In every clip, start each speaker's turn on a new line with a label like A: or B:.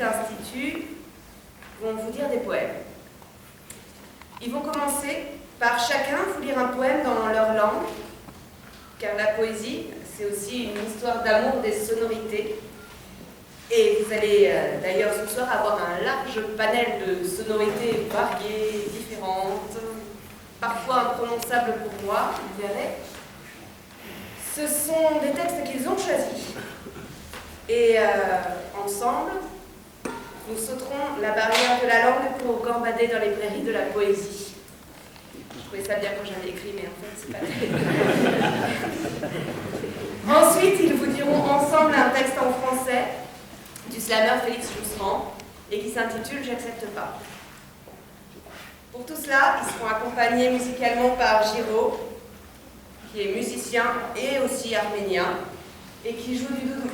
A: cet institut vont vous dire des poèmes. Ils vont commencer par chacun vous lire un poème dans leur langue, car la poésie, c'est aussi une histoire d'amour des sonorités. Et vous allez d'ailleurs ce soir avoir un large panel de sonorités variées, différentes, parfois imprononçables pour moi, vous verrez. Ce sont des textes qu'ils ont choisis. Et ensemble, nous sauterons la barrière de la langue pour gambader dans les prairies de la poésie. Je trouvais ça bien quand j'avais écrit, mais en fait, c'est pas terrible. Ensuite, ils vous diront ensemble un texte en français du slammer Félix Jousserand et qui s'intitule « J'accepte pas ». Pour tout cela, ils seront accompagnés musicalement par Giro, qui est musicien et aussi arménien, et qui joue du doudouk.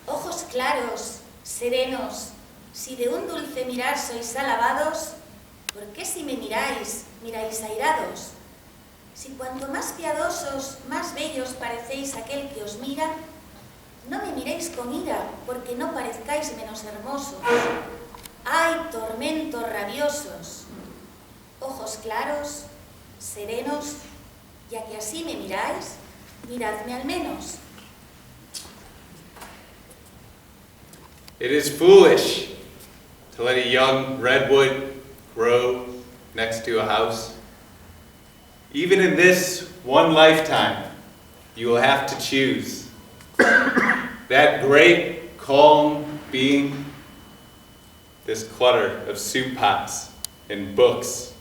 B: Ojos claros, serenos, si de un dulce mirar sois alabados, ¿por qué si me miráis, miráis airados? Si cuanto más piadosos, más bellos parecéis aquel que os mira, no me miréis con ira, porque no parezcáis menos hermosos. ¡Ay, tormentos rabiosos! Ojos claros, serenos, ya que así me miráis, miradme al menos.
C: It is foolish to let a young redwood grow next to a house. Even in this one lifetime, you will have to choose that great, calm being, this clutter of soup pots and books,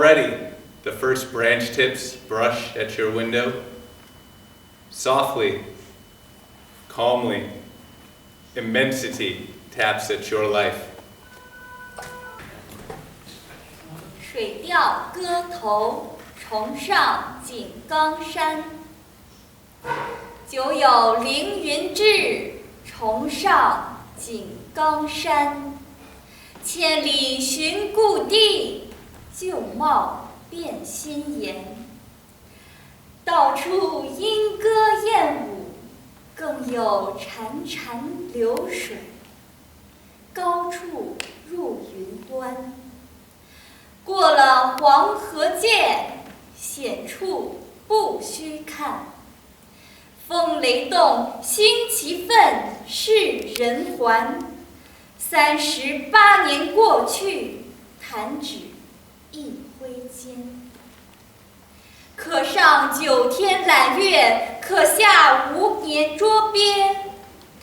C: already the first branch tips brush at your window? Softly, calmly, immensity taps at your life.
D: 水调歌头，重上井冈山。久有凌云志，重上井冈山。千里寻故地，旧貌变新颜。到处莺歌燕舞，更有潺潺流水。高处入云端，过了黄河涧，险处不须看。风雷动，星旗奋，世人还。38年过去，弹指一挥间。可上9天揽月，可下5年捉鳖。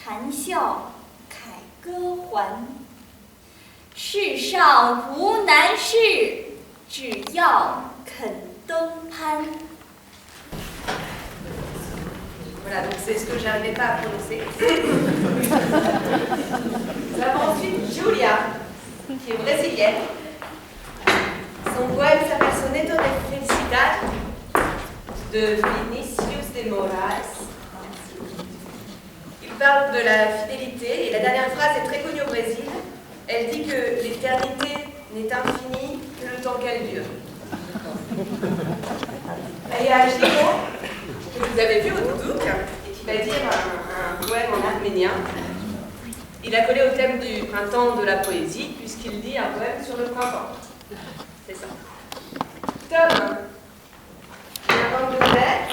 D: 谈笑凯歌还。世上无难事，只要肯登攀。
A: Voilà, donc c'est ce que j'arrivais pas à prononcer. Nous avons ensuite Julia, qui est brésilienne. Son poème s'appelle Soneto de Felicidad de Vinicius de Moraes. Il parle de la fidélité et la dernière phrase est très connue au Brésil. Elle dit que l'éternité n'est infinie que le temps qu'elle dure. Et il y a Gino, que vous avez vu au Doudouk, et qui va dire un poème en arménien. Il a collé au thème du printemps de la poésie, puisqu'il dit un poème sur le printemps. C'est ça. Tom, un Angleterre,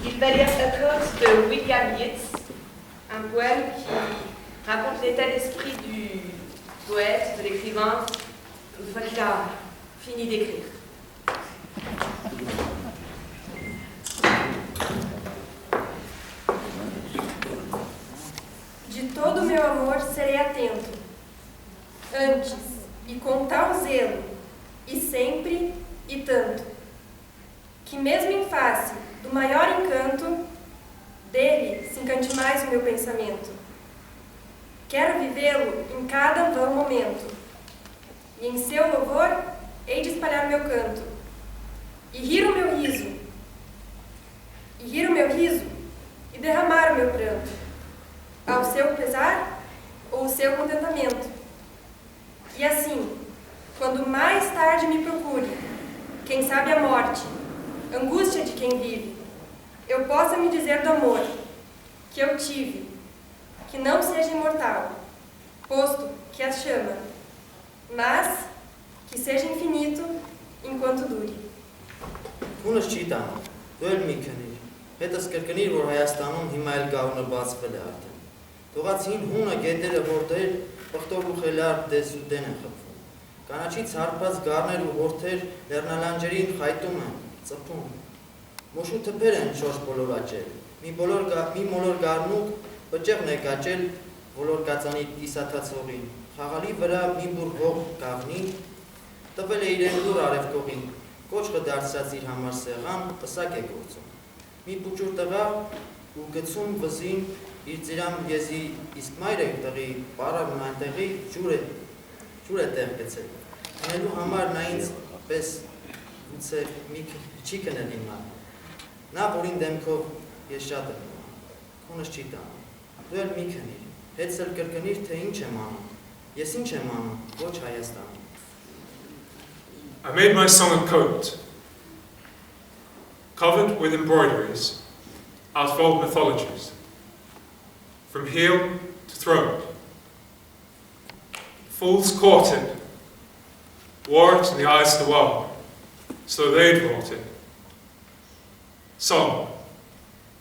A: il va lire A Quote de William Yeats, un poème qui raconte l'état d'esprit du poète, de l'écrivain, une fois qu'il a fini d'écrire.
E: De todo meu amor serei atento, antes e com tal zelo, e sempre e tanto, que mesmo em face do maior encanto, dele se encante mais o meu pensamento. Quero vivê-lo em cada vão momento, e em seu louvor hei de espalhar meu canto, e rir o meu riso, e derramar o meu pranto, ao seu pesar ou o seu contentamento. E assim, quando mais tarde me procure, quem sabe a morte, angústia de quem vive, eu possa me dizer do amor que eu tive, que não seja imortal, posto que a chama, mas que seja infinito enquanto dure.
F: Քունս չի տանում, դու էլ մի քնիր, հետս կրկնիր, որ Հայաստանում հիմա էլ գաղունը բացվել է արդեն։ Թողացին հունը գետերը որդեր, պղտոր ու խելար դես ու դեն են խփվում։ Կանաչից հարբած գառներ ու հորթեր լեռնալանջերին խայտում են, ծփում։ Մոշու թփեր են շորշ բոլորաճել, մի մոլոր գառնուկ բջեղն է կաճել ոլոր կածանի կիսաթացողին, խաղալի վրա մի բուր հող կաղնի, տվել է իրեն լուր արևկողին, կոչկը դարձած իր համար սեղան, պսակ է գործում։ Մի պուճուր տղա ու գցում վզին իր ծիրամ եզի, իսկ մայրը տղի պարավն այնտեղի ջուր է տեղ գցել։ Անելու համար նա ինձ պես գուցե չի կնել հիմա։ Նա որին դեմքով ես շատ եմ քունս չի տանում։ Դու էլ մի քնիր, հետս էլ կրկնիր, թե ինչ եմ անում, ես ինչ եմ անում, ոչ Հայաստանում։
G: I made my son a coat, covered with embroideries out of old mythologies, from heel to throat. Fools caught it, wore it in the eyes of the world, so they'd wrought it. Song,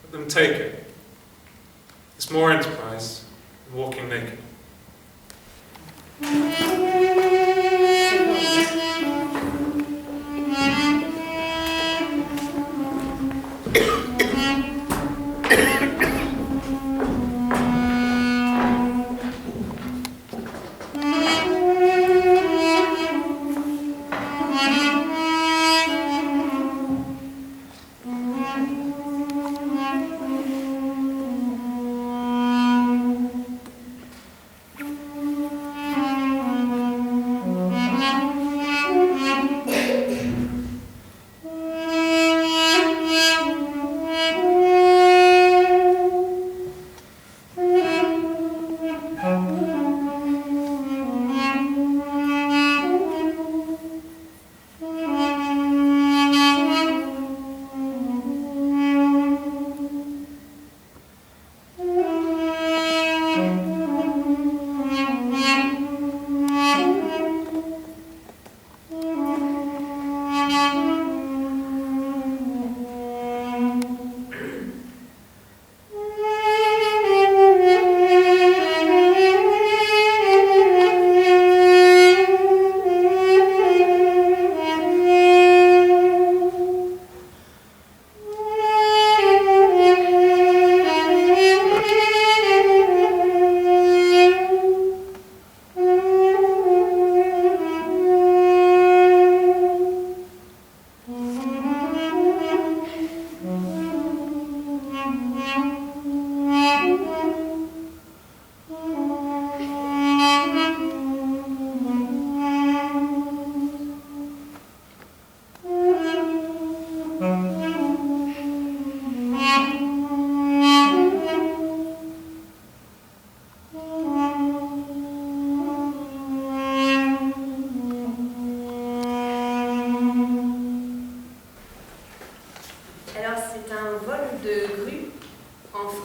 G: let them take it. It's more enterprise than walking naked.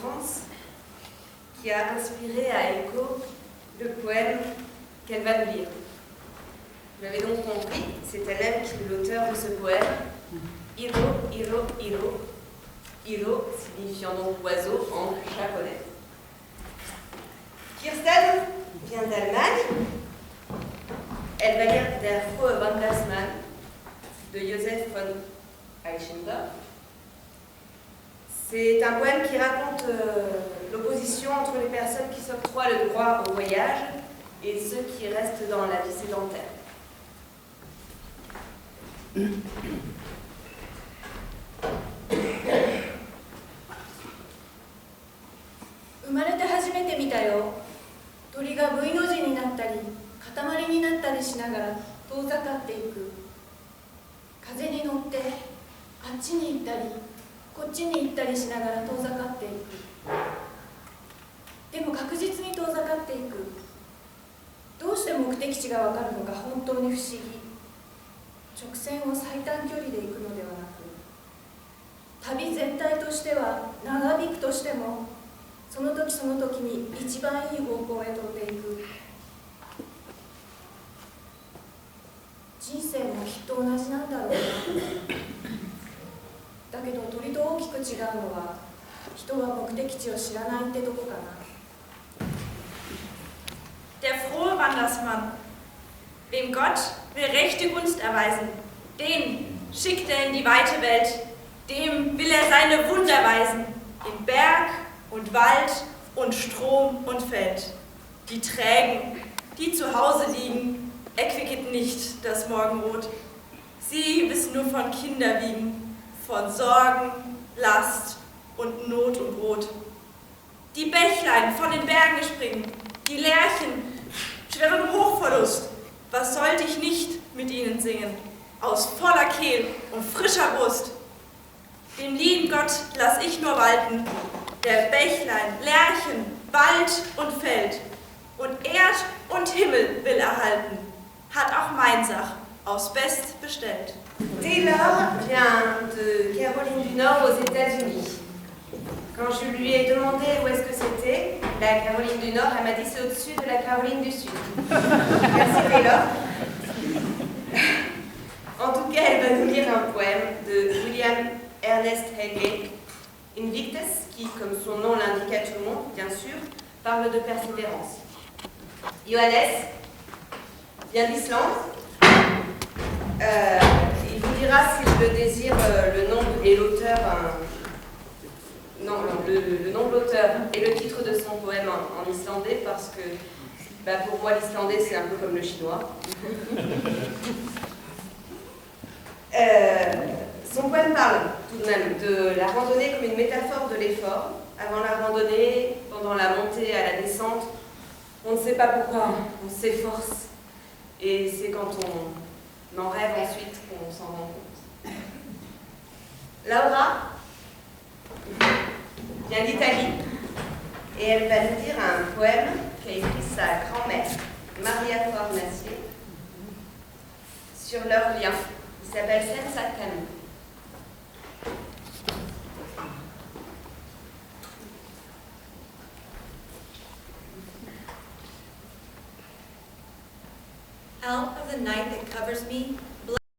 A: France qui a inspiré à Echo le poème qu'elle va nous lire. Vous l'avez donc compris, c'est elle-même qui est l'auteur de ce poème. Iro, iro, iro. Iro signifiant donc oiseau en japonais. Kirsten vient d'Allemagne. Elle va lire Der frohe Wandersmann de Joseph von Eichendorff. C'est un poème qui raconte l'opposition entre les personnes qui s'octroient le droit au voyage et ceux qui restent dans la vie sédentaire.
H: Der frohe Wandersmann. Wem Gott will rechte Gunst erweisen, den schickt er in die weite Welt, dem will er seine Wunder weisen, in Berg und Wald und Strom und Feld. Die Trägen, die zu Hause liegen, erquicket nicht das Morgenrot. Sie wissen nur von Kinderwiegen, von Sorgen, Last und Not und Brot. Die Bächlein von den Bergen springen, die Lerchen schweren Hochverlust. Was sollte ich nicht mit ihnen singen, aus voller Kehl und frischer Brust? Den lieben Gott lass ich nur walten, der Bächlein, Lerchen, Wald und Feld. Und Erd und Himmel will erhalten, hat auch mein Sach aus Best bestellt.
A: Taylor vient de Caroline du Nord aux États-Unis. Quand je lui ai demandé où est-ce que c'était, la Caroline du Nord, elle m'a dit c'est au-dessus de la Caroline du Sud. Merci Taylor. En tout cas, elle va nous lire un poème de William Ernest Henley, Invictus, qui, comme son nom l'indique à tout le monde, bien sûr, parle de persévérance. Johannes vient d'Islande. Il vous dira s'il le désire le nom et l'auteur, le nom de l'auteur et le titre de son poème en islandais, parce que pour moi l'islandais c'est un peu comme le chinois. Son poème parle tout de même de la randonnée comme une métaphore de l'effort. Avant la randonnée, pendant la montée à la descente, on ne sait pas pourquoi, on s'efforce. Et c'est quand on en rêve ensuite qu'on s'en rend compte. Laura vient d'Italie et elle va nous dire un poème qu'a écrit sa grand-mère, Maria Fornacier, sur leur lien. Il s'appelle Senza Camus.
I: Out of the night that covers me,